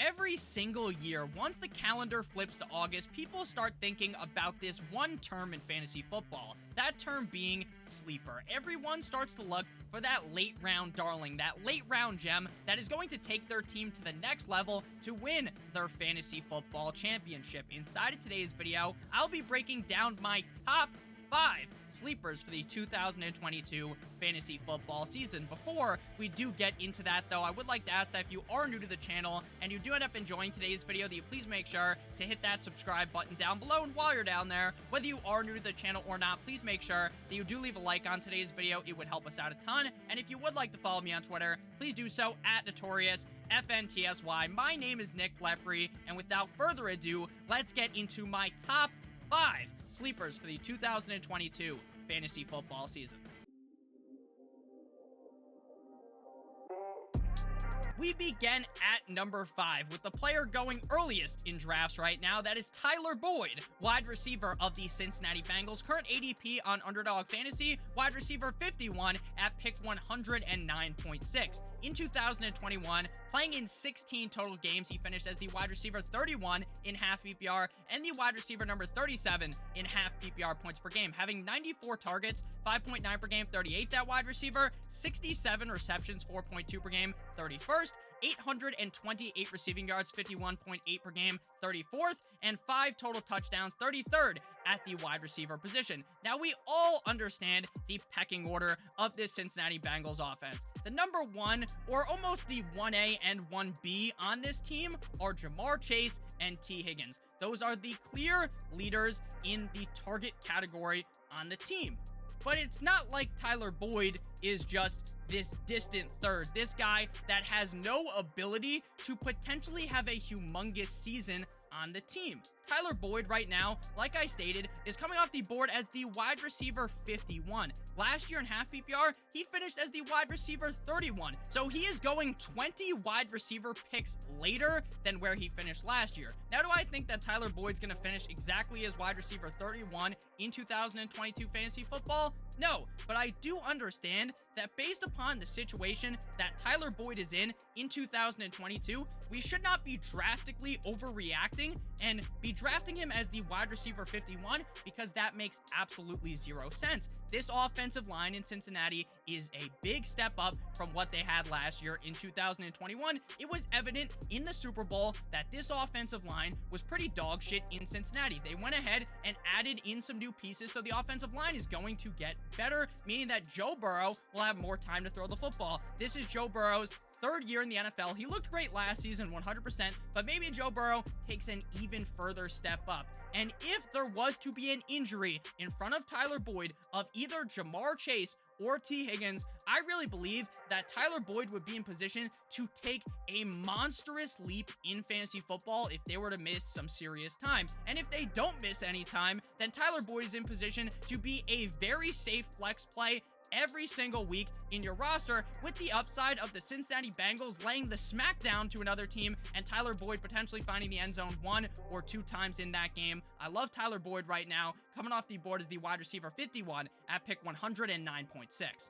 Every single year, once the calendar flips to August, people start thinking about this one term in fantasy football, that term being sleeper. Everyone starts to look for that late round darling, that late round gem that is going to take their team to the next level to win their fantasy football championship. Inside of today's video, I'll be breaking down my top 5 sleepers for the 2022 fantasy football season. Before we do get into that, though, I would like to ask that if you are new to the channel and you do end up enjoying today's video, that you please make sure to hit that subscribe button down below. And while you're down there, whether you are new to the channel or not, please make sure that you do leave a like on today's video. It would help us out a ton. And if you would like to follow me on Twitter, please do so at NotoriousFNTSY. My name is Nick Lepre, and without further ado, let's get into my top 5 sleepers for the 2022 fantasy football season. We begin at number 5 with the player going earliest in drafts right now. That is Tyler Boyd, wide receiver of the Cincinnati Bengals. Current ADP on Underdog Fantasy, wide receiver 51 at pick 109.6. In 2021, playing in 16 total games, he finished as the wide receiver 31 in half PPR and the wide receiver number 37 in half PPR points per game, having 94 targets, 5.9 per game, 38th at wide receiver, 67 receptions, 4.2 per game, 31st, 828 receiving yards, 51.8 per game, 34th, and 5 total touchdowns, 33rd at the wide receiver position. Now, we all understand the pecking order of this Cincinnati Bengals offense. The number 1, or almost the 1A and 1B on this team, are Ja'Marr Chase and T. Higgins. Those are the clear leaders in the target category on the team. But it's not like Tyler Boyd is just this distant third, this guy that has no ability to potentially have a humongous season on the team. Tyler Boyd right now, like I stated, is coming off the board as the wide receiver 51. Last year in half PPR, he finished as the wide receiver 31. So he is going 20 wide receiver picks later than where he finished last year. Now, do I think that Tyler Boyd's going to finish exactly as wide receiver 31 in 2022 fantasy football? No, but I do understand that based upon the situation that Tyler Boyd is in 2022, we should not be drastically overreacting and be drafting him as the wide receiver 51, because that makes absolutely zero sense. This offensive line in Cincinnati is a big step up from what they had last year in 2021. It was evident in the Super Bowl that this offensive line was pretty dog shit in Cincinnati. They went ahead and added in some new pieces, so the offensive line is going to get better, meaning that Joe Burrow will have more time to throw the football. This is Joe Burrow's 3rd year in the NFL. He looked great last season, 100%, but maybe Joe Burrow takes an even further step up. And if there was to be an injury in front of Tyler Boyd of either Ja'Marr Chase or T. Higgins, I really believe that Tyler Boyd would be in position to take a monstrous leap in fantasy football if they were to miss some serious time. And if they don't miss any time, then Tyler Boyd is in position to be a very safe flex play every single week in your roster, with the upside of the Cincinnati Bengals laying the smackdown to another team and Tyler Boyd potentially finding the end zone 1 or 2 times in that game. I love Tyler Boyd right now, coming off the board as the wide receiver 51 at pick 109.6.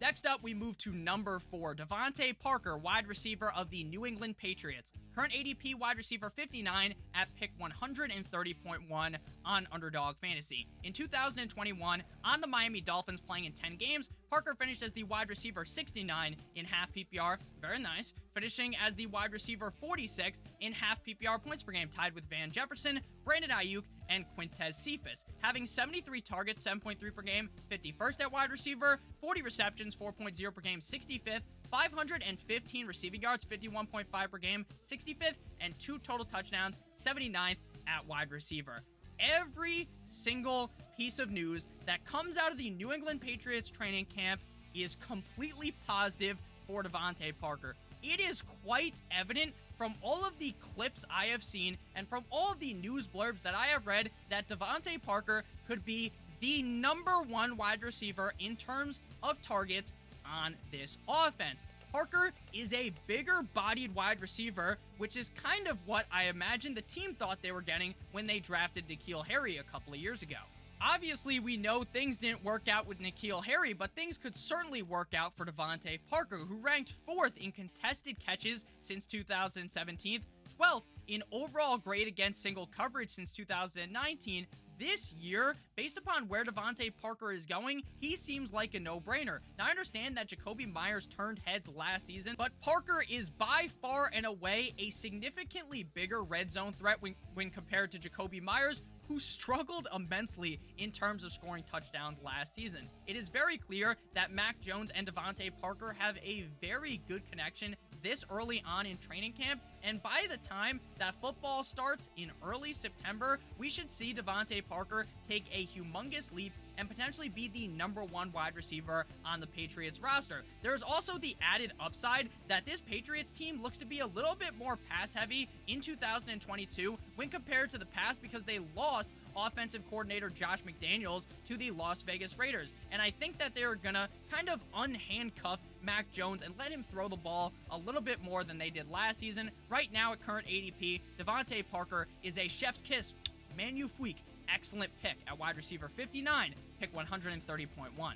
Next up, we move to number 4, DeVante Parker, wide receiver of the New England Patriots. Current ADP wide receiver 59 at pick 130.1 on Underdog Fantasy. In 2021, on the Miami Dolphins playing in 10 games, Parker finished as the wide receiver 69 in half PPR, very nice, finishing as the wide receiver 46 in half PPR points per game, tied with Van Jefferson, Brandon Ayuk, and Quintez Cephas, having 73 targets, 7.3 per game, 51st at wide receiver, 40 receptions, 4.0 per game, 65th, 515 receiving yards, 51.5 per game, 65th, and 2 total touchdowns, 79th at wide receiver. Every single piece of news that comes out of the New England Patriots training camp is completely positive for DeVante Parker. It is quite evident from all of the clips I have seen and from all of the news blurbs that I have read that DeVante Parker could be the number 1 wide receiver in terms of targets on this offense. Parker is a bigger-bodied wide receiver, which is kind of what I imagine the team thought they were getting when they drafted N'Keal Harry a couple of years ago. Obviously, we know things didn't work out with N'Keal Harry, but things could certainly work out for DeVante Parker, who ranked 4th in contested catches since 2017, 12th in overall grade against single coverage since 2019. This year, based upon where DeVante Parker is going, he seems like a no-brainer. Now, I understand that Jacoby Myers turned heads last season, but Parker is by far and away a significantly bigger red zone threat when compared to Jacoby Myers, who struggled immensely in terms of scoring touchdowns last season. It is very clear that Mac Jones and DeVante Parker have a very good connection this early on in training camp, and by the time that football starts in early September, we should see DeVante Parker take a humongous leap and potentially be the #1 wide receiver on the Patriots roster. There's also the added upside that this Patriots team looks to be a little bit more pass-heavy in 2022 when compared to the past, because they lost offensive coordinator Josh McDaniels to the Las Vegas Raiders. And I think that they're gonna kind of unhandcuff Mac Jones and let him throw the ball a little bit more than they did last season. Right now at current ADP, DeVante Parker is a chef's kiss, magnifique, excellent pick at wide receiver 59, pick 130.1.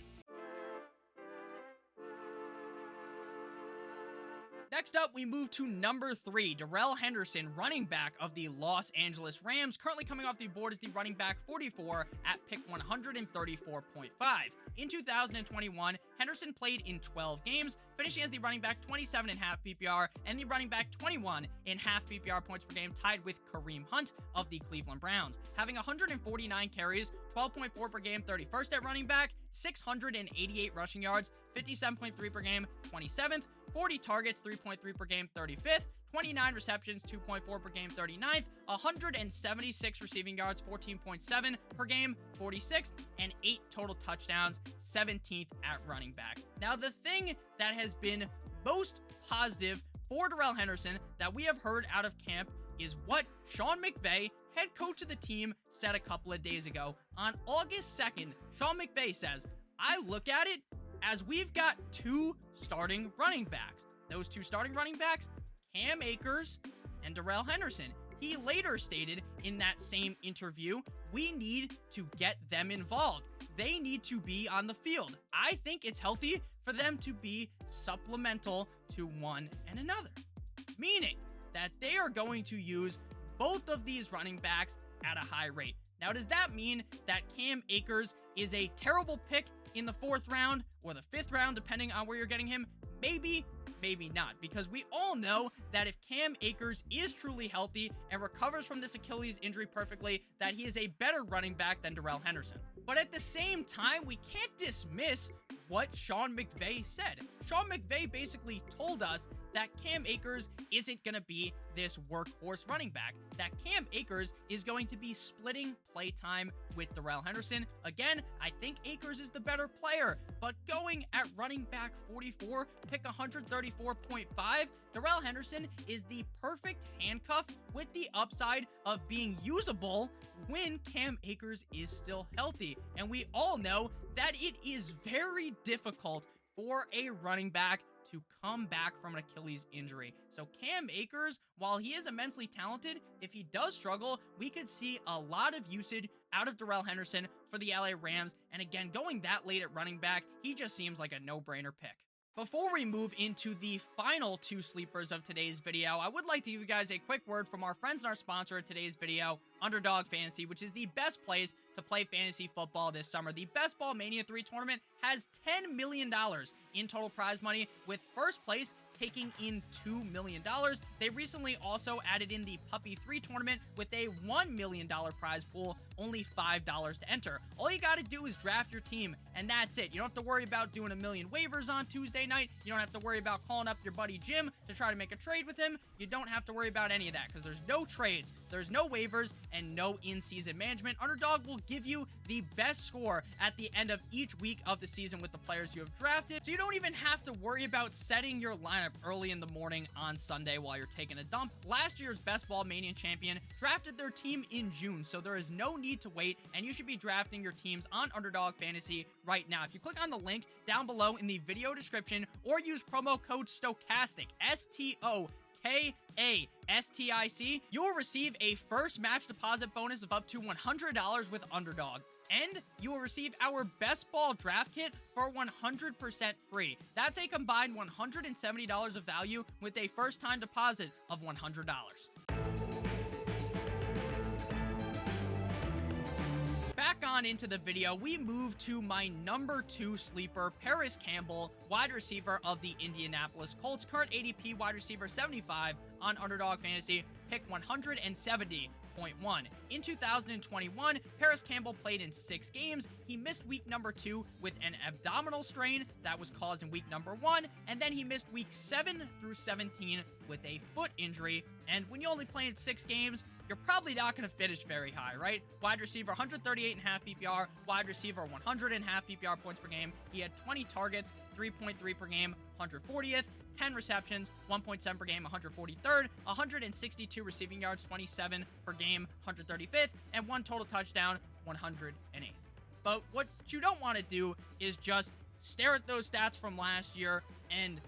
Next up, we move to number 3, Darrell Henderson, running back of the Los Angeles Rams, currently coming off the board as the running back 44 at pick 134.5. In 2021, Henderson played in 12 games, finishing as the running back 27.5 PPR and the running back 21.5 PPR points per game, tied with Kareem Hunt of the Cleveland Browns, having 149 carries, 12.4 per game, 31st at running back, 688 rushing yards, 57.3 per game, 27th, 40 targets, 3.3 per game, 35th, 29 receptions, 2.4 per game, 39th, 176 receiving yards, 14.7 per game, 46th, and 8 total touchdowns, 17th at running back. Now, the thing that has been most positive for Darrell Henderson that we have heard out of camp is what Sean McVay, head coach of the team, said a couple of days ago. On August 2nd, Sean McVay says, "I look at it as we've got 2 starting running backs. Those 2 starting running backs, Cam Akers and Darrell Henderson." He later stated in that same interview, "We need to get them involved. They need to be on the field. I think it's healthy for them to be supplemental to one and another." Meaning that they are going to use both of these running backs at a high rate. Now, does that mean that Cam Akers is a terrible pick in the 4th round or the 5th round, depending on where you're getting him? Maybe, maybe not, because we all know that if Cam Akers is truly healthy and recovers from this Achilles injury perfectly, that he is a better running back than Darrell Henderson. But at the same time, we can't dismiss what Sean McVay said. Sean McVay basically told us that Cam Akers isn't going to be this workhorse running back, that Cam Akers is going to be splitting playtime with Darrell Henderson. Again, I think Akers is the better player, but going at running back 44, pick 134.5, Darrell Henderson is the perfect handcuff with the upside of being usable when Cam Akers is still healthy. And we all know that it is very difficult for a running back to come back from an Achilles injury. So Cam Akers, while he is immensely talented, if he does struggle, we could see a lot of usage out of Darrell Henderson for the LA Rams. And again, going that late at running back, he just seems like a no-brainer pick. Before we move into the final 2 sleepers of today's video, I would like to give you guys a quick word from our friends and our sponsor of today's video, Underdog Fantasy, which is the best place to play fantasy football this summer. The Best Ball Mania 3 tournament has $10 million in total prize money, with first place taking in $2 million. They recently also added in the Puppy 3 tournament with a $1 million prize pool, only $5 to enter. All you got to do is draft your team, and that's it. You don't have to worry about doing a million waivers on Tuesday night. You don't have to worry about calling up your buddy Jim to try to make a trade with him. You don't have to worry about any of that, because there's no trades, there's no waivers, and no in-season management. Underdog will give you the best score at the end of each week of the season with the players you have drafted, so you don't even have to worry about setting your lineup early in the morning on Sunday while you're taking a dump. Last year's Best Ball Mania champion drafted their team in June, so there is no need to wait, and you should be drafting your teams on Underdog Fantasy right now. If you click on the link down below in the video description or use promo code Stokastic, STOKASTIC, you'll receive a first match deposit bonus of up to $100 with Underdog. and you will receive our Best Ball draft kit for 100% free. That's a combined $170 of value with a first-time deposit of $100. Back on into the video, we move to my number 2 sleeper, Parris Campbell, wide receiver of the Indianapolis Colts. Current ADP wide receiver 75 on Underdog Fantasy, pick 170.1. In 2021, Parris Campbell played in 6 games. He missed week number 2 with an abdominal strain that was caused in week number 1, and then he missed week 7 through 17 with a foot injury. And when you only play in 6 games, you're probably not going to finish very high, right? Wide receiver, 138.5 PPR. Wide receiver, 100.5 PPR points per game. He had 20 targets, 3.3 per game, 140th. 10 receptions, 1.7 per game, 143rd. 162 receiving yards, 27 per game, 135th. And 1 total touchdown, 108th. But what you don't want to do is just stare at those stats from last year and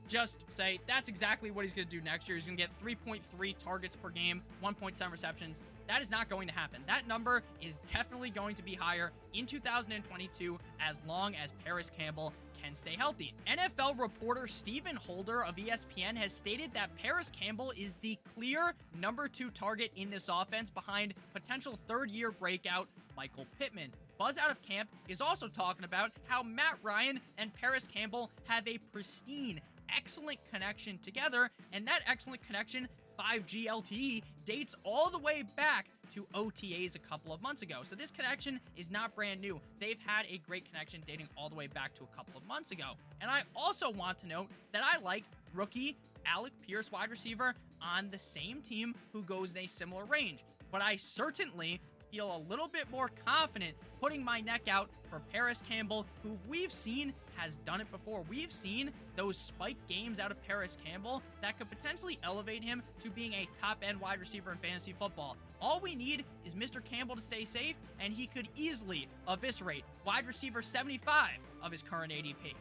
just say that's exactly what he's going to do next year. He's going to get 3.3 targets per game, 1.7 receptions. That is not going to happen. That number is definitely going to be higher in 2022 as long as Parris Campbell can stay healthy. NFL reporter Stephen Holder of ESPN has stated that Parris Campbell is the clear number 2 target in this offense behind potential third-year breakout Michael Pittman. Buzz out of camp is also talking about how Matt Ryan and Parris Campbell have a pristine, excellent connection together, and that excellent connection, 5G LTE, dates all the way back to OTAs a couple of months ago. So this connection is not brand new. They've had a great connection dating all the way back to a couple of months ago. And I also want to note that I like rookie Alec Pierce, wide receiver, on the same team who goes in a similar range. But I certainly feel a little bit more confident putting my neck out for Parris Campbell, who we've seen has done it before. We've seen those spike games out of Parris Campbell that could potentially elevate him to being a top-end wide receiver in fantasy football. All we need is Mr. Campbell to stay safe, and he could easily eviscerate wide receiver 75 of his current ADP.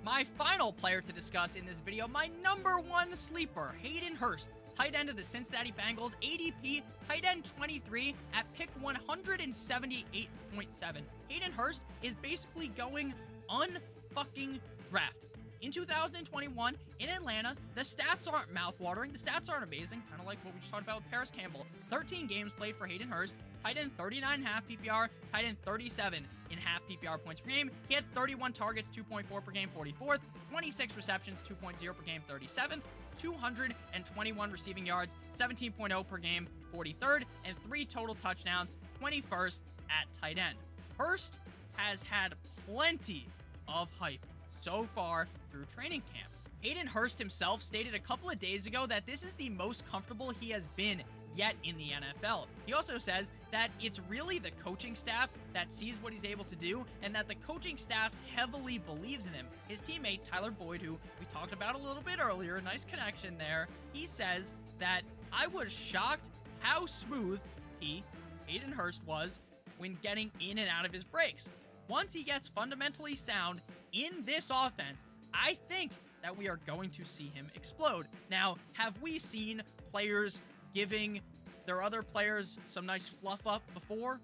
My final player to discuss in this video, my number 1 sleeper, Hayden Hurst, tight end of the Cincinnati Bengals, ADP, tight end 23 at pick 178.7. Hayden Hurst is basically going unfucking draft. In 2021, in Atlanta, the stats aren't mouthwatering. The stats aren't amazing, kind of like what we just talked about with Parris Campbell. 13 games played for Hayden Hurst, tight end 39.5 PPR, tight end 37.5 PPR points per game. He had 31 targets, 2.4 per game, 44th, 26 receptions, 2.0 per game, 37th, 221 receiving yards, 17.0 per game, 43rd, and 3 total touchdowns, 21st at tight end. Hurst has had plenty of hype so far through training camp. Hayden Hurst himself stated a couple of days ago that this is the most comfortable he has been yet in the NFL. He also says that it's really the coaching staff that sees what he's able to do, and that the coaching staff heavily believes in him. His teammate, Tyler Boyd, who we talked about a little bit earlier, nice connection there, he says that I was shocked how smooth Hayden Hurst, was when getting in and out of his breaks. Once he gets fundamentally sound in this offense, I think that we are going to see him explode. Now, have we seen players giving their other players some nice fluff up before?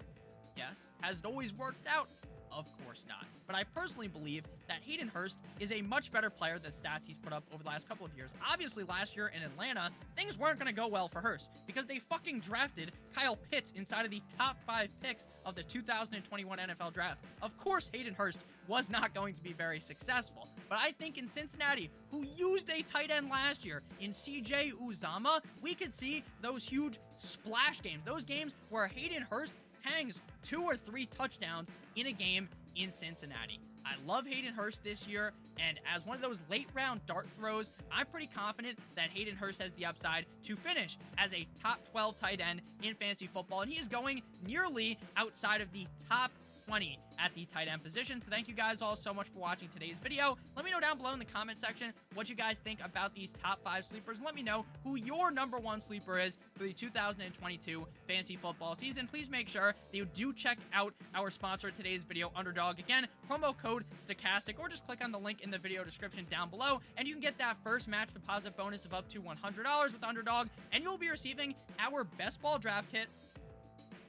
Yes. Has it always worked out? Of course not. But I personally believe that Hayden Hurst is a much better player than stats he's put up over the last couple of years. Obviously, last year in Atlanta, things weren't going to go well for Hurst because they fucking drafted Kyle Pitts inside of the top 5 picks of the 2021 NFL draft. Of course, Hayden Hurst was not going to be very successful. But I think in Cincinnati, who used a tight end last year in CJ Uzomah, we could see those huge splash games, those games where Hayden Hurst hangs 2 or 3 touchdowns in a game in Cincinnati. I love Hayden Hurst this year, and as one of those late round dart throws, I'm pretty confident that Hayden Hurst has the upside to finish as a top 12 tight end in fantasy football, and he is going nearly outside of the top 20 at the tight end position. So thank you guys all so much for watching today's video. Let me know down below in the comment section what you guys think about these top 5 sleepers. Let me know who your number 1 sleeper is for the 2022 fantasy football season. Please make sure that you do check out our sponsor of today's video, Underdog. Again, promo code Stokastic, or just click on the link in the video description down below, and you can get that first match deposit bonus of up to $100 with Underdog, and you'll be receiving our best ball draft kit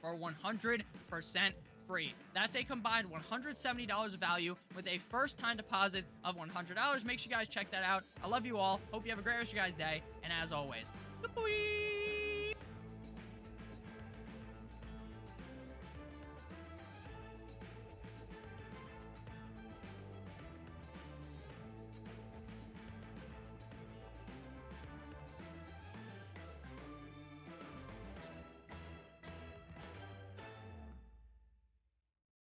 for 100% free. That's a combined $170 of value with a first-time deposit of $100. Make sure you guys check that out. I love you all. Hope you have a great rest of your guys' day, and as always, goodbye.